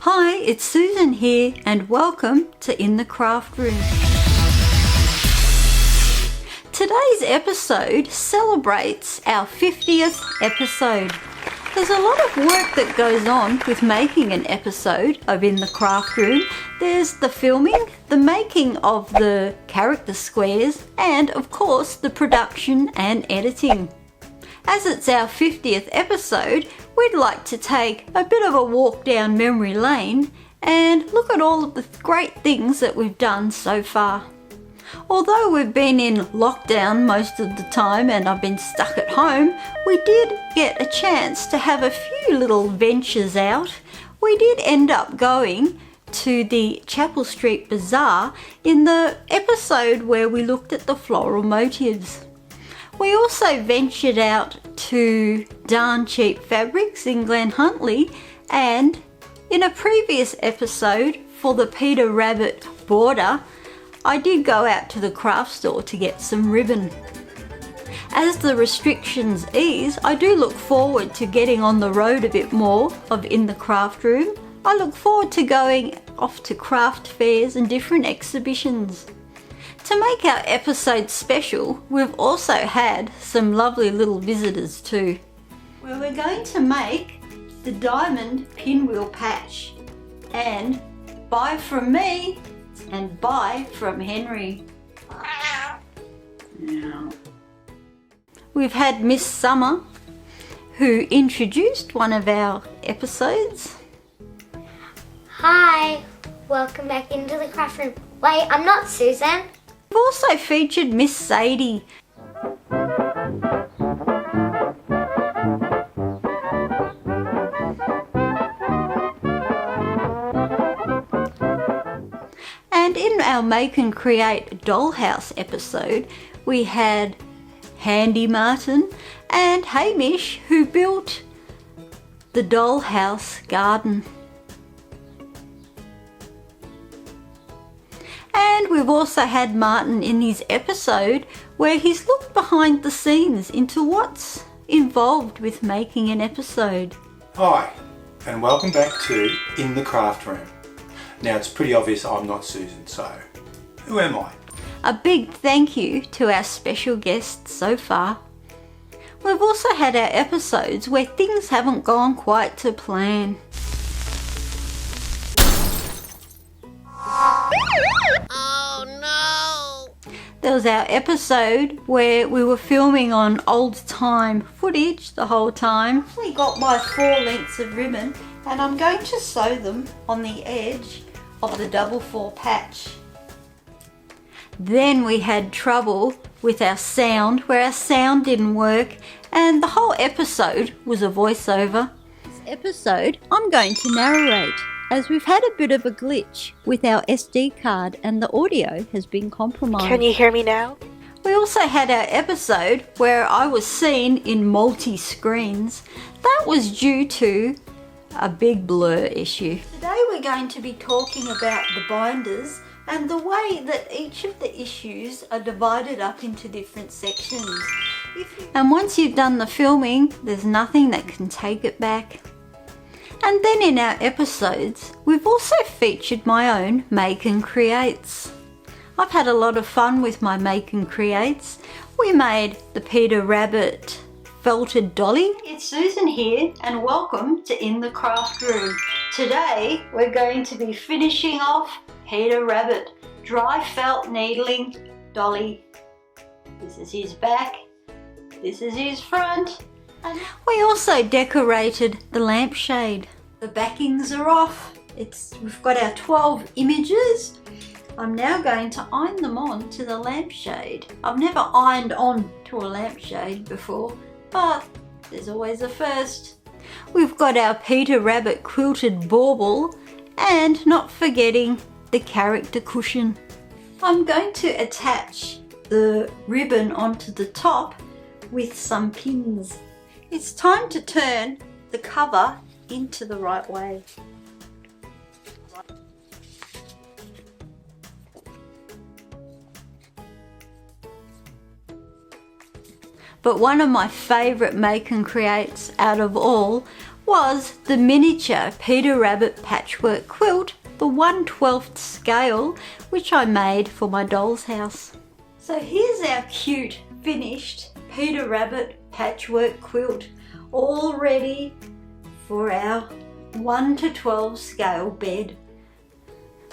Hi, it's Susan here and welcome to In the Craft Room. Today's episode celebrates our 50th episode. There's a lot of work that goes on with making an episode of In the Craft Room. There's the filming, the making of the character squares, and of course the production and editing. As it's our 50th episode, we'd like to take a bit of a walk down memory lane and look at all of the great things that we've done so far. Although we've been in lockdown most of the time and I've been stuck at home, we did get a chance to have a few little ventures out. We did end up going to the Chapel Street Bazaar in the episode where we looked at the floral motifs. We also ventured out to Darn Cheap Fabrics in Glen Huntly, and in a previous episode for the Peter Rabbit border, I did go out to the craft store to get some ribbon. As the restrictions ease, I do look forward to getting on the road a bit more of In the Craft Room. I look forward to going off to craft fairs and different exhibitions. To make our episode special, we've also had some lovely little visitors too. Where we're going to make the diamond pinwheel patch and buy from me and buy from Henry. Now, we've had Miss Summer who introduced one of our episodes. Hi, welcome back into the craft room. Wait, I'm not Susan. We've also featured Miss Sadie. And in our Make and Create Dollhouse episode, we had Handy Martin and Hamish who built the dollhouse garden. And we've also had Martin in his episode where he's looked behind the scenes into what's involved with making an episode. Hi, and welcome back to In the Craft Room. Now it's pretty obvious I'm not Susan, so who am I? A big thank you to our special guests so far. We've also had our episodes where things haven't gone quite to plan. There was our episode where we were filming on old time footage the whole time. We got my 4 lengths of ribbon and I'm going to sew them on the edge of the 4x4 patch. Then we had trouble with our sound where our sound didn't work and the whole episode was a voiceover. This episode I'm going to narrate, as we've had a bit of a glitch with our SD card and the audio has been compromised. Can you hear me now? We also had our episode where I was seen in multi-screens. That was due to a big blur issue. Today we're going to be talking about the binders and the way that each of the issues are divided up into different sections. And once you've done the filming, there's nothing that can take it back. And then in our episodes, we've also featured my own Make and Creates. I've had a lot of fun with my Make and Creates. We made the Peter Rabbit felted dolly. It's Susan here and welcome to In the Craft Room. Today we're going to be finishing off Peter Rabbit dry felt needling dolly. This is his back, this is his front. We also decorated the lampshade. The backings are off. We've got our 12 images. I'm now going to iron them on to the lampshade. I've never ironed on to a lampshade before, but there's always a first. We've got our Peter Rabbit quilted bauble and not forgetting the character cushion. I'm going to attach the ribbon onto the top with some pins. It's time to turn the cover into the right way. But one of my favourite make and creates out of all was the miniature Peter Rabbit Patchwork Quilt, the 1/12 scale, which I made for my doll's house. So here's our cute finished Peter Rabbit Patchwork Quilt, all ready for our 1/12 scale bed.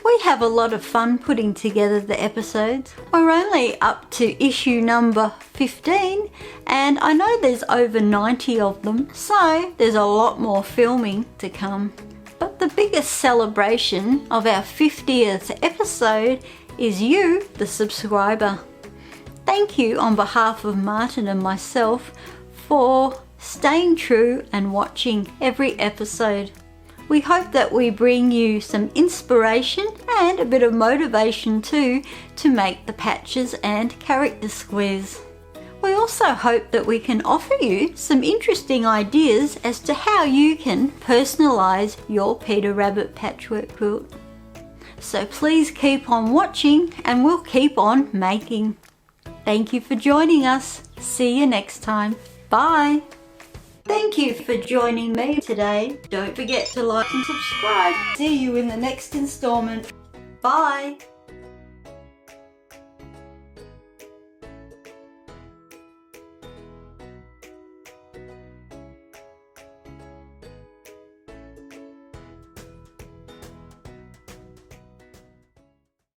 We have a lot of fun putting together the episodes. We're only up to issue number 15 and I know there's over 90 of them, so there's a lot more filming to come. But the biggest celebration of our 50th episode is you, the subscriber. Thank you on behalf of Martin and myself for staying true and watching every episode. We hope that we bring you some inspiration and a bit of motivation too to make the patches and character squares. We also hope that we can offer you some interesting ideas as to how you can personalise your Peter Rabbit Patchwork Quilt. So please keep on watching and we'll keep on making. Thank you for joining us. See you next time. Bye. Thank you for joining me today. Don't forget to like and subscribe. See you in the next installment. Bye.